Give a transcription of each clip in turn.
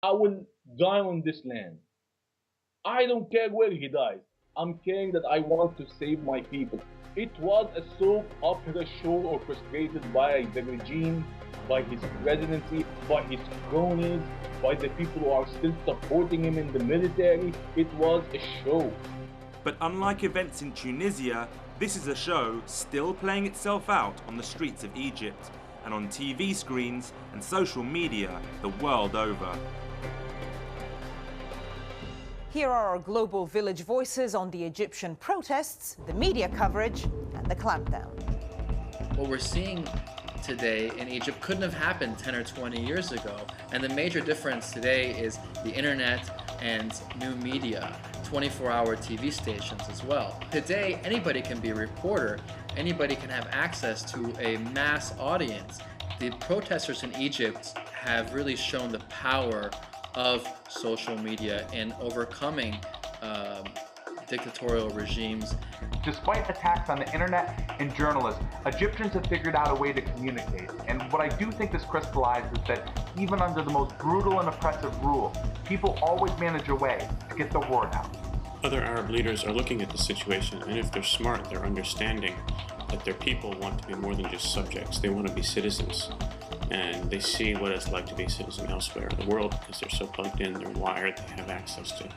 I will die on this land. I don't care where he dies. I'm caring that I want to save my people. It was a soap opera show orchestrated by the regime, by his presidency, by his cronies, by the people who are still supporting him in the military. It was a show. But unlike events in Tunisia, this is a show still playing itself out on the streets of Egypt and on TV screens and social media the world over. Here are our global village voices on the Egyptian protests, the media coverage, and the clampdown. What we're seeing today in Egypt couldn't have happened 10 or 20 years ago. And the major difference today is the internet and new media, 24-hour TV stations as well. Today, anybody can be a reporter. Anybody can have access to a mass audience. The protesters in Egypt have really shown the power of social media in overcoming dictatorial regimes. Despite attacks on the internet and journalists, Egyptians have figured out a way to communicate. And what I do think this crystallizes is that even under the most brutal and oppressive rule, people always manage a way to get the word out. Other Arab leaders are looking at the situation, and if they're smart, they're understanding that their people want to be more than just subjects. They want to be citizens. And they see what it's like to be a citizen elsewhere in the world because they're so plugged in, they're wired, they have access to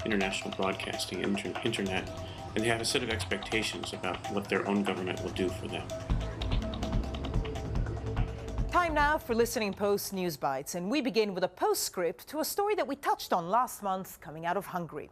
international broadcasting, internet, and they have a set of expectations about what their own government will do for them. Time now for Listening Post News Bites, and we begin with a postscript to a story that we touched on last month coming out of Hungary.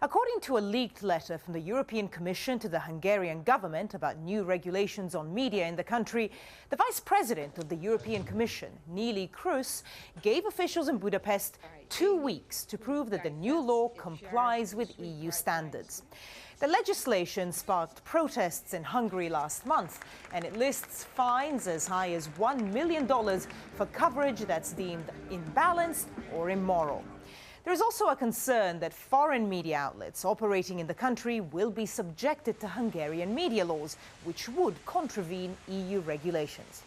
According to a leaked letter from the European Commission to the Hungarian government about new regulations on media in the country, the Vice President of the European Commission, Neelie Kroes, gave officials in Budapest 2 weeks to prove that the new law complies with EU standards. The legislation sparked protests in Hungary last month, and it lists fines as high as $1 million for coverage that's deemed imbalanced or immoral. There is also a concern that foreign media outlets operating in the country will be subjected to Hungarian media laws, which would contravene EU regulations.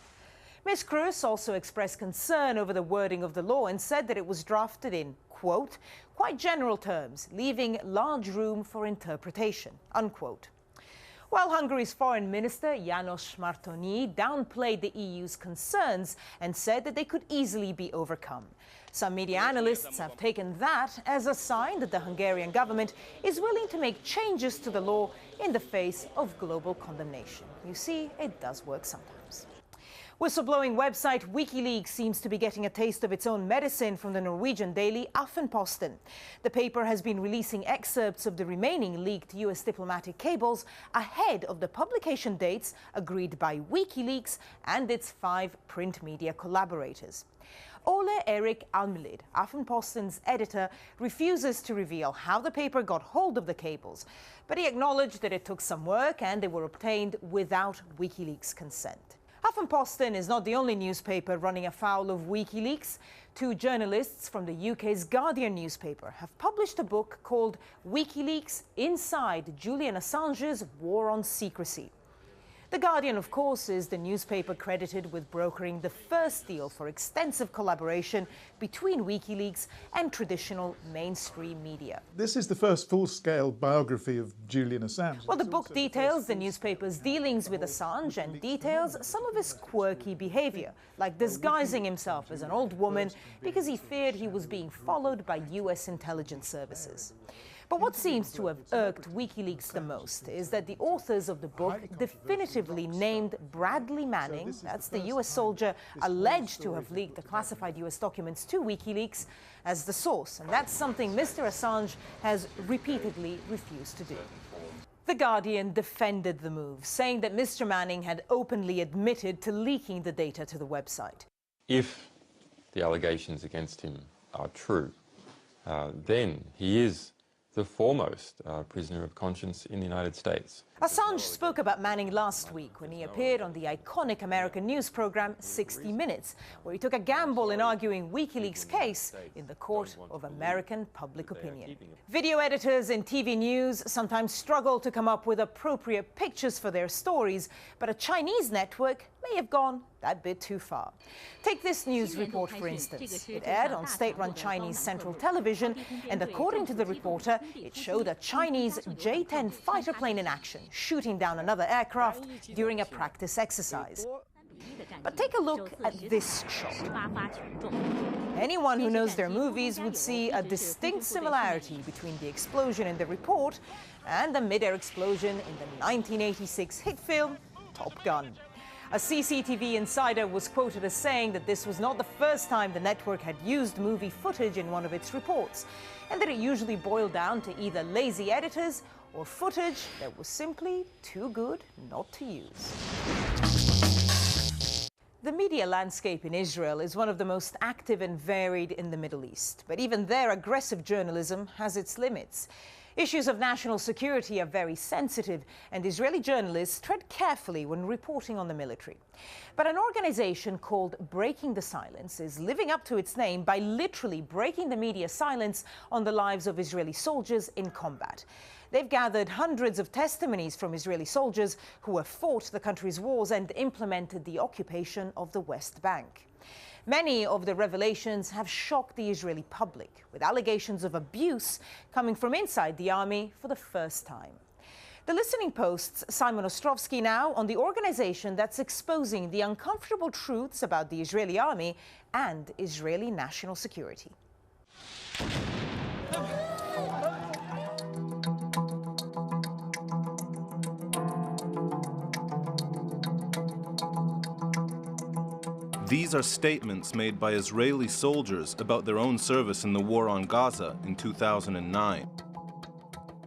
Ms. Kroes also expressed concern over the wording of the law and said that it was drafted in, quote, quite general terms, leaving large room for interpretation, unquote. While Hungary's Foreign Minister János Martonyi downplayed the EU's concerns and said that they could easily be overcome. Some media analysts have taken that as a sign that the Hungarian government is willing to make changes to the law in the face of global condemnation. You see, it does work sometimes. Whistleblowing website WikiLeaks seems to be getting a taste of its own medicine from the Norwegian daily Aftenposten. The paper has been releasing excerpts of the remaining leaked US diplomatic cables ahead of the publication dates agreed by WikiLeaks and its 5 print media collaborators. Ole Erik Almlid, Aftenposten's editor, refuses to reveal how the paper got hold of the cables, but he acknowledged that it took some work and they were obtained without WikiLeaks' consent. Aftenposten is not the only newspaper running afoul of WikiLeaks. 2 journalists from the UK's Guardian newspaper have published a book called WikiLeaks Inside Julian Assange's War on Secrecy. The Guardian, of course, is the newspaper credited with brokering the first deal for extensive collaboration between WikiLeaks and traditional mainstream media. This is the first full-scale biography of Julian Assange. Well, the book details the newspaper's dealings with Assange and details some of his quirky behavior, like disguising himself as an old woman because he feared he was being followed by US intelligence services. But what seems to have irked WikiLeaks the most is that the authors of the book definitively named Bradley Manning, that's the US soldier alleged to have leaked the classified US documents to WikiLeaks, as the source. And that's something Mr. Assange has repeatedly refused to do. The Guardian defended the move, saying that Mr. Manning had openly admitted to leaking the data to the website. If the allegations against him are true, then he is the foremost prisoner of conscience in the United States. Assange spoke about Manning last week when he appeared on the iconic American news program 60 Minutes, where he took a gamble in arguing WikiLeaks' case in the court of American public opinion. Video editors in TV news sometimes struggle to come up with appropriate pictures for their stories, but a Chinese network may have gone that bit too far. Take this news report, for instance. It aired on state-run Chinese Central Television, and according to the reporter, it showed a Chinese J-10 fighter plane in action, shooting down another aircraft during a practice exercise. But take a look at this shot. Anyone who knows their movies would see a distinct similarity between the explosion in the report and the mid-air explosion in the 1986 hit film Top Gun. A CCTV insider was quoted as saying that this was not the first time the network had used movie footage in one of its reports, and that it usually boiled down to either lazy editors or footage that was simply too good not to use. The media landscape in Israel is one of the most active and varied in the Middle East, but even there, aggressive journalism has its limits. Issues of national security are very sensitive, and Israeli journalists tread carefully when reporting on the military. But an organization called Breaking the Silence is living up to its name by literally breaking the media silence on the lives of Israeli soldiers in combat. They've gathered hundreds of testimonies from Israeli soldiers who have fought the country's wars and implemented the occupation of the West Bank. Many of the revelations have shocked the Israeli public, with allegations of abuse coming from inside the army for the first time. The Listening Post's Simon Ostrovsky now on the organization that's exposing the uncomfortable truths about the Israeli army and Israeli national security. These are statements made by Israeli soldiers about their own service in the war on Gaza in 2009.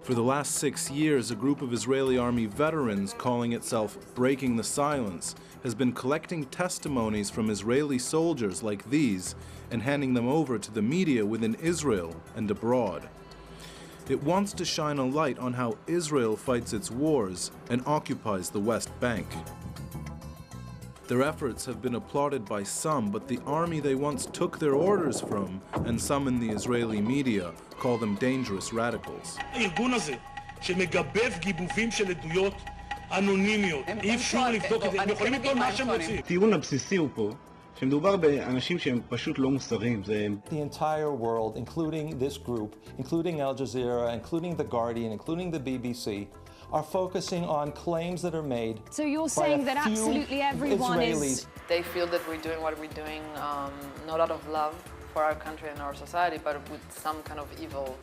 For the last 6 years, a group of Israeli army veterans calling itself Breaking the Silence has been collecting testimonies from Israeli soldiers like these and handing them over to the media within Israel and abroad. It wants to shine a light on how Israel fights its wars and occupies the West Bank. Their efforts have been applauded by some, but the army they once took their orders from, and some in the Israeli media, call them dangerous radicals. הארגון הזה, שמגבב גיבובים של עדויות אנונימיות, אי אפשר לבדוק את זה, הם יכולים לבדוק מה שהם רוצים. הטיעון הבסיסי הוא פה, שמדובר באנשים שהם פשוט לא מוסריים. The entire world, including this group, including Al Jazeera, including The Guardian, including the BBC, are focusing on claims that are made. So you're saying that absolutely everyone Israelis. They feel that we're doing what we're doing not out of love for our country and our society, but with some kind of evil.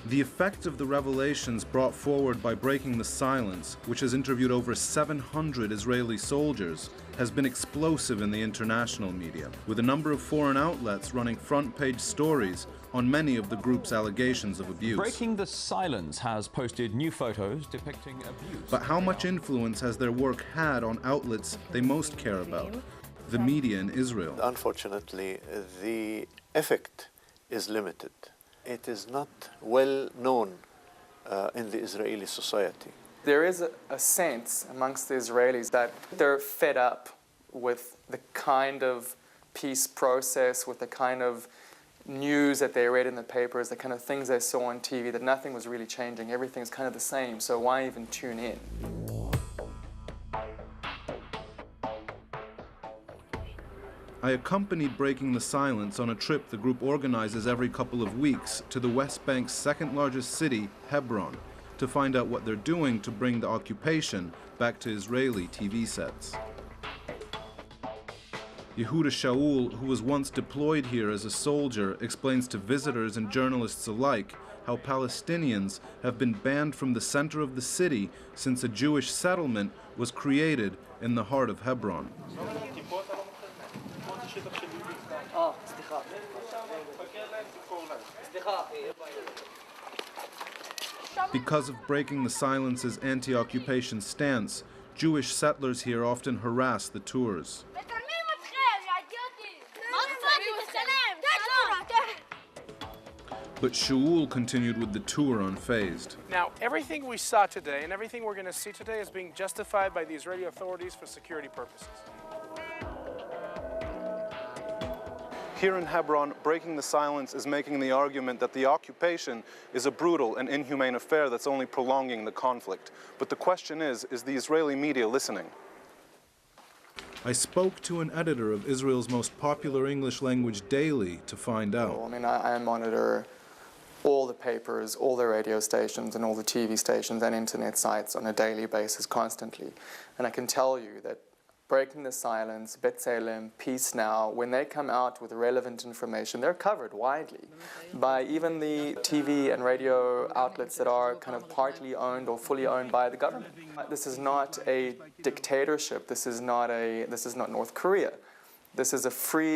The effect of the revelations brought forward by Breaking the Silence, which has interviewed over 700 Israeli soldiers, has been explosive in the international media, with a number of foreign outlets running front-page stories on many of the group's allegations of abuse. Breaking the Silence has posted new photos depicting abuse. But how much influence has their work had on outlets they most care about, the media in Israel? Unfortunately, the effect is limited. It is not well known in the Israeli society. There is a sense amongst the Israelis that they're fed up with the kind of peace process, with the kind of news that they read in the papers, the kind of things they saw on TV, that nothing was really changing. Everything's kind of the same, so why even tune in? I accompanied Breaking the Silence on a trip the group organizes every couple of weeks to the West Bank's second largest city, Hebron, to find out what they're doing to bring the occupation back to Israeli TV sets. Yehuda Shaul, who was once deployed here as a soldier, explains to visitors and journalists alike how Palestinians have been banned from the center of the city since a Jewish settlement was created in the heart of Hebron. Because of Breaking the Silence's anti-occupation stance, Jewish settlers here often harass the tours. But Shaul continued with the tour unfazed. Now, everything we saw today and everything we're going to see today is being justified by the Israeli authorities for security purposes. Here in Hebron, breaking the silence is making the argument that the occupation is a brutal and inhumane affair that's only prolonging the conflict. But the question is the Israeli media listening? I spoke to an editor of Israel's most popular English language daily to find out. I mean, I monitor all the papers, all the radio stations, and all the TV stations and internet sites on a daily basis constantly. And I can tell you that Breaking the Silence, B'Tselem, Peace Now, when they come out with relevant information, they're covered widely by even the TV and radio outlets that are kind of partly owned or fully owned by the government. This is not a dictatorship. This is not North Korea. This is a free